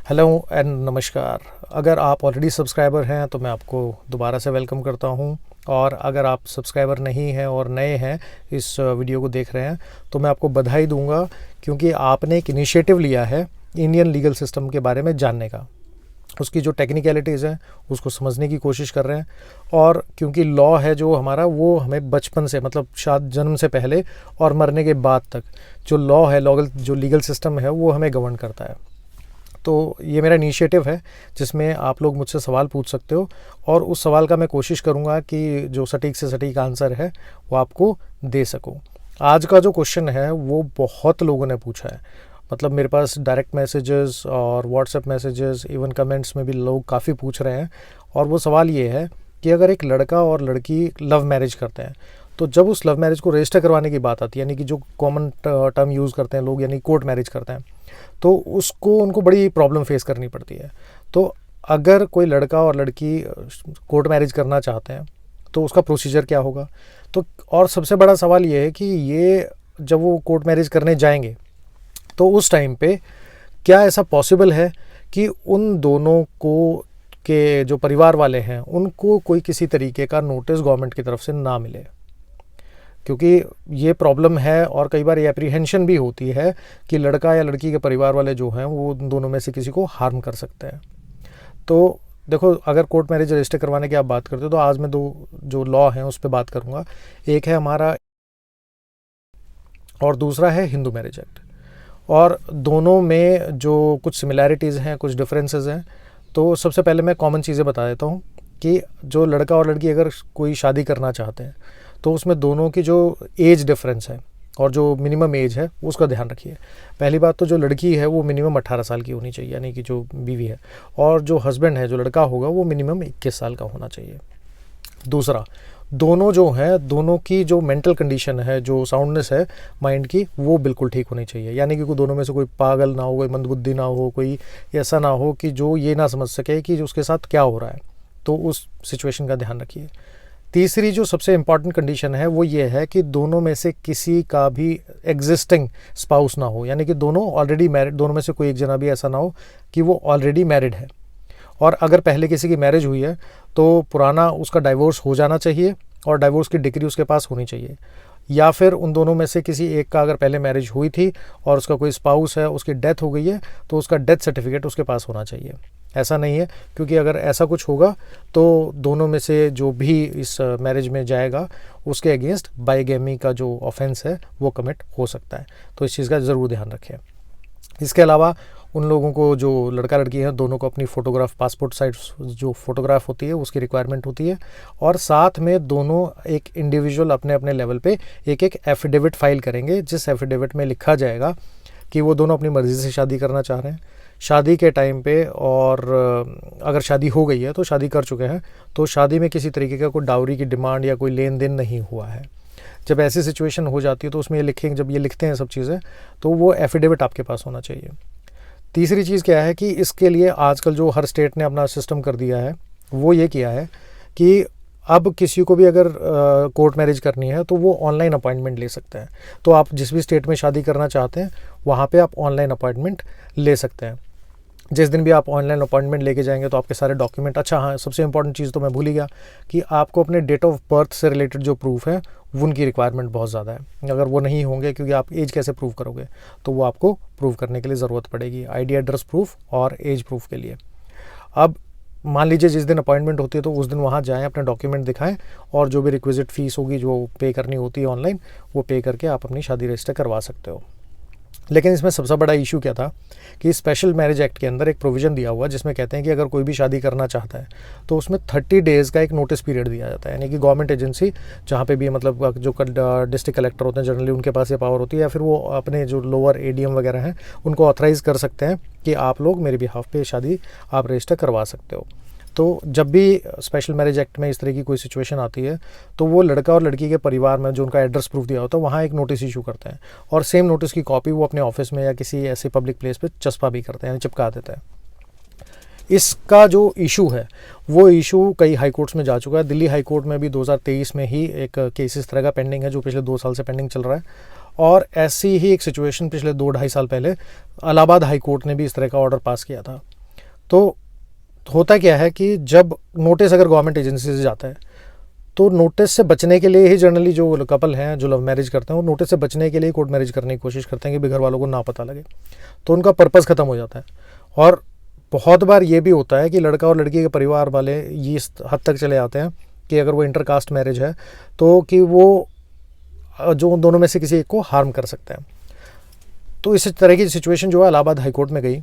Hello and नमस्कार। अगर आप ऑलरेडी सब्सक्राइबर हैं तो मैं आपको दोबारा से वेलकम करता हूं, और अगर आप सब्सक्राइबर नहीं हैं और नए हैं इस वीडियो को देख रहे हैं तो मैं आपको बधाई दूंगा, क्योंकि आपने एक इनिशिएटिव लिया है इंडियन लीगल सिस्टम के बारे में जानने का, उसकी जो टेक्निकलिटीज़ हैं उसको समझने की कोशिश कर रहे हैं। और क्योंकि लॉ है जो हमारा, वो हमें बचपन से, मतलब शायद जन्म से पहले और मरने के बाद तक जो लॉ है, जो लीगल सिस्टम है वो हमें गवर्न करता है। तो ये मेरा इनिशिएटिव है जिसमें आप लोग मुझसे सवाल पूछ सकते हो, और उस सवाल का मैं कोशिश करूँगा कि जो सटीक से सटीक आंसर है वो आपको दे सकूँ। आज का जो क्वेश्चन है वो बहुत लोगों ने पूछा है, मतलब मेरे पास डायरेक्ट मैसेजेस और व्हाट्सएप मैसेजेस, इवन कमेंट्स में भी लोग काफ़ी पूछ रहे हैं। और वो सवाल ये है कि अगर एक लड़का और लड़की लव मैरिज करते हैं तो जब उस लव मैरिज को रजिस्टर करवाने की बात आती है, यानी कि जो कॉमन टर्म यूज़ करते हैं लोग, यानी कोर्ट मैरिज करते हैं, तो उसको उनको बड़ी प्रॉब्लम फेस करनी पड़ती है। तो अगर कोई लड़का और लड़की कोर्ट मैरिज करना चाहते हैं तो उसका प्रोसीजर क्या होगा? तो और सबसे बड़ा सवाल ये है कि ये जब वो कोर्ट मैरिज करने जाएंगे तो उस टाइम पे क्या ऐसा पॉसिबल है कि उन दोनों को के जो परिवार वाले हैं उनको कोई किसी तरीके का नोटिस गवर्नमेंट की तरफ से ना मिले? क्योंकि ये प्रॉब्लम है, और कई बार ये एप्रीहेंशन भी होती है कि लड़का या लड़की के परिवार वाले जो हैं वो दोनों में से किसी को हार्म कर सकते हैं। तो देखो, अगर कोर्ट मैरिज रजिस्टर करवाने की आप बात करते हो तो आज मैं दो जो लॉ हैं उस पर बात करूँगा। एक है हमारा, और दूसरा है हिंदू मैरिज एक्ट। और दोनों में जो कुछ सिमिलैरिटीज़ हैं, कुछ डिफरेंसेस हैं। तो सबसे पहले मैं कॉमन चीज़ें बता देता हूँ कि जो लड़का और लड़की अगर कोई शादी करना चाहते हैं तो उसमें दोनों की जो एज डिफरेंस है और जो मिनिमम एज है उसका ध्यान रखिए। पहली बात तो जो लड़की है वो मिनिमम 18 साल की होनी चाहिए, यानी कि जो बीवी है, और जो हस्बैंड है, जो लड़का होगा, वो मिनिमम 21 साल का होना चाहिए। दूसरा, दोनों जो हैं, दोनों की जो मेंटल कंडीशन है, जो साउंडनेस है माइंड की, वो बिल्कुल ठीक होनी चाहिए। यानी कि कोई दोनों में से कोई पागल ना हो, कोई मंदबुद्धि ना हो, कोई ऐसा ना हो कि जो ये ना समझ सके कि उसके साथ क्या हो रहा है। तो उस सिचुएशन का ध्यान रखिए। तीसरी जो सबसे इम्पॉर्टेंट कंडीशन है वो ये है कि दोनों में से किसी का भी एग्जिस्टिंग स्पाउस ना हो, यानी कि दोनों ऑलरेडी मैरिड, दोनों में से कोई एक जना भी ऐसा ना हो कि वो ऑलरेडी मैरिड है। और अगर पहले किसी की मैरिज हुई है तो पुराना उसका डाइवोर्स हो जाना चाहिए, और डाइवोर्स की डिग्री उसके पास होनी चाहिए। या फिर उन दोनों में से किसी एक का अगर पहले मैरिज हुई थी और उसका कोई स्पाउस है, उसकी डेथ हो गई है, तो उसका डेथ सर्टिफिकेट उसके पास होना चाहिए। ऐसा नहीं है, क्योंकि अगर ऐसा कुछ होगा तो दोनों में से जो भी इस मैरिज में जाएगा उसके अगेंस्ट बाइगेमी का जो ऑफेंस है वो कमिट हो सकता है। तो इस चीज़ का ज़रूर ध्यान रखें। इसके अलावा उन लोगों को, जो लड़का लड़की हैं, दोनों को अपनी फ़ोटोग्राफ, पासपोर्ट साइज जो फ़ोटोग्राफ होती है उसकी रिक्वायरमेंट होती है। और साथ में दोनों एक इंडिविजुअल अपने अपने लेवल पे एक एक एफिडेविट फाइल करेंगे, जिस एफिडेविट में लिखा जाएगा कि वो दोनों अपनी मर्ज़ी से शादी करना चाह रहे हैं शादी के टाइम पे, और अगर शादी हो गई है तो शादी कर चुके हैं, तो शादी में किसी तरीके का कोई डाउरी की डिमांड या कोई लेन देन नहीं हुआ है। जब ऐसी सिचुएशन हो जाती है तो उसमें ये लिखेंगे, जब ये लिखते हैं सब चीज़ें, तो वो एफिडेविट आपके पास होना चाहिए। तीसरी चीज़ क्या है कि इसके लिए आजकल जो हर स्टेट ने अपना सिस्टम कर दिया है वो ये किया है कि अब किसी को भी अगर कोर्ट मैरिज करनी है तो वो ऑनलाइन अपॉइंटमेंट ले सकते हैं। तो आप जिस भी स्टेट में शादी करना चाहते हैं वहाँ पे आप ऑनलाइन अपॉइंटमेंट ले सकते हैं। जिस दिन भी आप ऑनलाइन अपॉइंटमेंट लेके जाएंगे तो आपके सारे डॉक्यूमेंट, अच्छा हाँ, सबसे इंपॉर्टेंट चीज़ तो मैं भूल ही गया कि आपको अपने डेट ऑफ बर्थ से रिलेटेड जो प्रूफ है उनकी रिक्वायरमेंट बहुत ज़्यादा है। अगर वो नहीं होंगे, क्योंकि आप एज कैसे प्रूव करोगे, तो वो आपको प्रूव करने के लिए ज़रूरत पड़ेगी आईडी, एड्रेस प्रूफ और एज प्रूफ के लिए। अब मान लीजिए जिस दिन अपॉइंटमेंट होती है तो उस दिन वहाँ जाएँ, अपने डॉक्यूमेंट दिखाएं, और जो भी रिक्विजिट फ़ीस होगी जो पे करनी होती है ऑनलाइन, वो पे करके आप अपनी शादी रजिस्टर करवा सकते हो। लेकिन इसमें सबसे बड़ा इशू क्या था कि स्पेशल मैरिज एक्ट के अंदर एक प्रोविज़न दिया हुआ जिसमें कहते हैं कि अगर कोई भी शादी करना चाहता है तो उसमें 30 डेज़ का एक नोटिस पीरियड दिया जाता है। यानी कि गवर्नमेंट एजेंसी जहाँ पे भी, मतलब जो डिस्ट्रिक्ट कलेक्टर होते हैं जनरली, उनके पास ये पावर होती है, या फिर वो अपने जो लोअर एडीएम वगैरह हैं उनको ऑथराइज़ कर सकते हैं कि आप लोग मेरे बिहाफ पे शादी आप रजिस्टर करवा सकते हो। तो जब भी स्पेशल मैरिज एक्ट में इस तरह की कोई सिचुएशन आती है तो वो लड़का और लड़की के परिवार में जो उनका एड्रेस प्रूफ दिया होता है वहाँ एक नोटिस इशू करते हैं, और सेम नोटिस की कॉपी वो अपने ऑफिस में या किसी ऐसे पब्लिक प्लेस पे चस्पा भी करते हैं, यानी चिपका देते हैं। इसका जो इशू है वो इशू कई हाई कोर्ट्स में जा चुका है। दिल्ली हाई कोर्ट में भी 2023 में ही एक केस इस तरह का पेंडिंग है जो पिछले 2 साल से पेंडिंग चल रहा है। और ऐसी ही एक सिचुएशन पिछले 2-2.5 साल पहले इलाहाबाद हाई कोर्ट ने भी इस तरह का ऑर्डर पास किया था। तो होता क्या है कि जब नोटिस अगर गवर्नमेंट एजेंसी से जाता है तो नोटिस से बचने के लिए ही जनरली जो कपल हैं जो लव मैरिज करते हैं वो नोटिस से बचने के लिए कोर्ट मैरिज करने की कोशिश करते हैं कि घर वालों को ना पता लगे, तो उनका पर्पज़ ख़त्म हो जाता है। और बहुत बार ये भी होता है कि लड़का और लड़की के परिवार वाले ये इस हद तक चले आते हैं कि अगर वो इंटरकास्ट मैरिज है तो कि वो जो दोनों में से किसी एक को हार्म कर सकते हैं। तो इस तरह की सिचुएशन जो है इलाहाबाद हाई कोर्ट में गई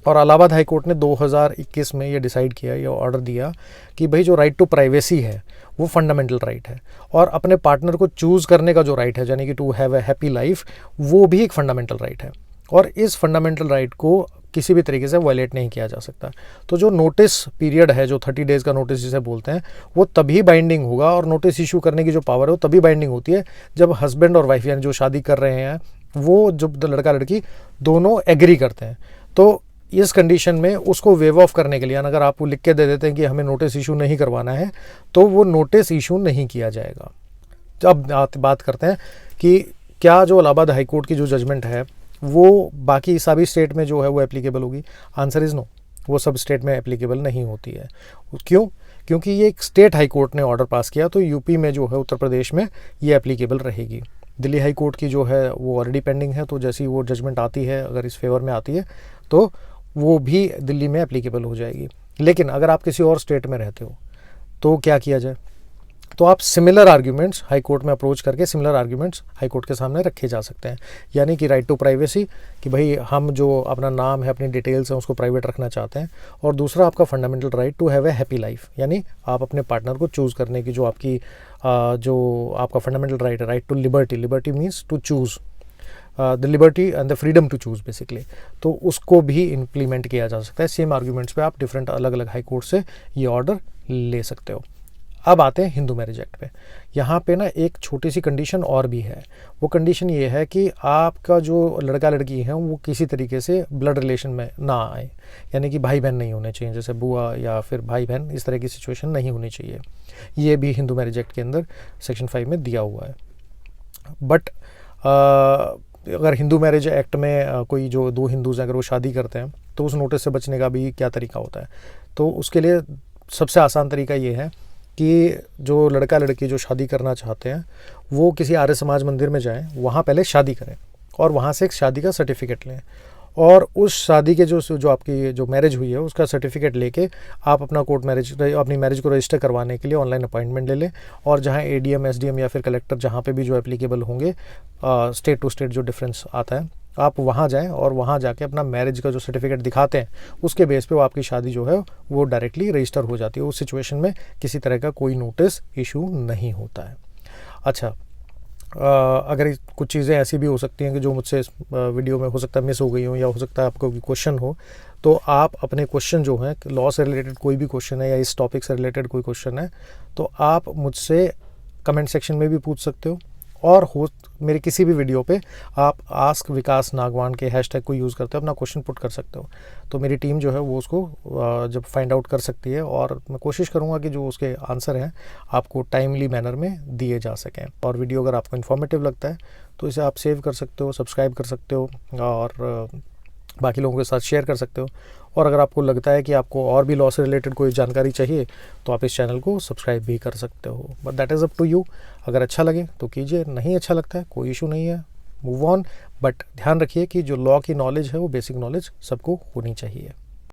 और इलाहाबाद हाई कोर्ट ने 2021 में ये डिसाइड किया, ये ऑर्डर दिया कि भाई जो राइट टू प्राइवेसी है वो फंडामेंटल राइट है और अपने पार्टनर को चूज़ करने का जो राइट है यानी कि to have a happy life वो भी एक फंडामेंटल राइट है और इस फंडामेंटल राइट को किसी भी तरीके से वायलेट नहीं किया जा सकता। तो जो नोटिस पीरियड है जो 30 डेज़ का नोटिस जिसे बोलते हैं वो तभी बाइंडिंग होगा और नोटिस इशू करने की जो पावर है वो तभी बाइंडिंग होती है जब हस्बैंड और वाइफ यानी जो शादी कर रहे हैं वो जब लड़का लड़की दोनों एग्री करते हैं। तो इस कंडीशन में उसको वेव ऑफ करने के लिए अगर आप लिख के दे देते हैं कि हमें नोटिस इशू नहीं करवाना है तो वो नोटिस इशू नहीं किया जाएगा। अब बात करते हैं कि क्या जो इलाहाबाद हाई कोर्ट की जो जजमेंट है वो बाकी सभी स्टेट में जो है वो एप्लीकेबल होगी? आंसर इज़ नो, वो सब स्टेट में एप्लीकेबल नहीं होती है। क्यों? क्योंकि ये एक स्टेट हाई कोर्ट ने ऑर्डर पास किया तो यूपी में जो है उत्तर प्रदेश में ये एप्लीकेबल रहेगी। दिल्ली हाई कोर्ट की जो है वो ऑलरेडी पेंडिंग है, तो जैसी वो जजमेंट आती है अगर इस फेवर में आती है तो वो भी दिल्ली में एप्लीकेबल हो जाएगी। लेकिन अगर आप किसी और स्टेट में रहते हो तो क्या किया जाए? तो आप सिमिलर आर्ग्यूमेंट्स हाई कोर्ट में अप्रोच करके सिमिलर आर्ग्यूमेंट्स हाई कोर्ट के सामने रखे जा सकते हैं। यानी कि राइट टू प्राइवेसी कि भाई हम जो अपना नाम है अपनी डिटेल्स हैं उसको प्राइवेट रखना चाहते हैं, और दूसरा आपका fundamental right to have a happy life यानी आप अपने पार्टनर को चूज़ करने की जो आपकी जो आपका फंडामेंटल राइट है, right to liberty, liberty means to choose, the liberty and the freedom to choose basically, तो उसको भी इम्प्लीमेंट किया जा सकता है। सेम आर्ग्यूमेंट्स पे आप डिफरेंट अलग अलग हाई कोर्ट से ये ऑर्डर ले सकते हो। अब आते हैं हिंदू मैरिज एक्ट पे। यहाँ पे ना एक छोटी सी कंडीशन और भी है। वो कंडीशन ये है कि आपका जो लड़का लड़की है वो किसी तरीके से ब्लड रिलेशन में ना आए, यानी कि भाई बहन नहीं होने चाहिए, जैसे बुआ या फिर भाई बहन, इस तरह की सिचुएशन नहीं होनी चाहिए। ये भी हिंदू मैरिज एक्ट के अंदर सेक्शन 5 में दिया हुआ है। बट अगर हिंदू मैरिज एक्ट में कोई जो दो हिंदूज़ अगर वो शादी करते हैं तो उस नोटिस से बचने का भी क्या तरीका होता है? तो उसके लिए सबसे आसान तरीका ये है कि जो लड़का लड़की जो शादी करना चाहते हैं वो किसी आर्य समाज मंदिर में जाएं, वहाँ पहले शादी करें और वहाँ से एक शादी का सर्टिफिकेट लें, और उस शादी के जो आपकी जो मैरिज हुई है उसका सर्टिफिकेट लेके आप अपना कोर्ट मैरिज अपनी मैरिज को रजिस्टर करवाने के लिए ऑनलाइन अपॉइंटमेंट ले लें, और जहाँ ADM SDM या फिर कलेक्टर जहाँ पे भी जो एप्लीकेबल होंगे, स्टेट टू स्टेट जो डिफरेंस आता है, आप वहाँ जाएं और वहाँ जाके अपना मैरिज का जो सर्टिफिकेट दिखाते हैं उसके बेस पे वो आपकी शादी जो है वो डायरेक्टली रजिस्टर हो जाती है। उस सिचुएशन में किसी तरह का कोई नोटिस इशू नहीं होता है। अच्छा, अगर कुछ चीज़ें ऐसी भी हो सकती हैं कि जो मुझसे इस वीडियो में हो सकता है मिस हो गई हो, या हो सकता है आपको क्वेश्चन हो, तो आप अपने क्वेश्चन जो हैं, लॉ से रिलेटेड कोई भी क्वेश्चन है या इस टॉपिक से रिलेटेड कोई क्वेश्चन है, तो आप मुझसे कमेंट सेक्शन में भी पूछ सकते हो, और हो मेरे किसी भी वीडियो पे आप आस्क विकास नागवान के हैशटैग को यूज़ करते हो अपना क्वेश्चन पुट कर सकते हो। तो मेरी टीम जो है वो उसको जब फाइंड आउट कर सकती है, और मैं कोशिश करूँगा कि जो उसके आंसर हैं आपको टाइमली मैनर में दिए जा सकें। और वीडियो अगर आपको इन्फॉर्मेटिव लगता है तो इसे आप सेव कर सकते हो, सब्सक्राइब कर सकते हो, और बाकी लोगों के साथ शेयर कर सकते हो। और अगर आपको लगता है कि आपको और भी लॉ से रिलेटेड कोई जानकारी चाहिए तो आप इस चैनल को सब्सक्राइब भी कर सकते हो। But that is up to you. अगर अच्छा लगे तो कीजिए, नहीं अच्छा लगता है कोई इशू नहीं है, मूव ऑन। बट ध्यान रखिए कि जो लॉ की नॉलेज है वो बेसिक नॉलेज सबको होनी चाहिए।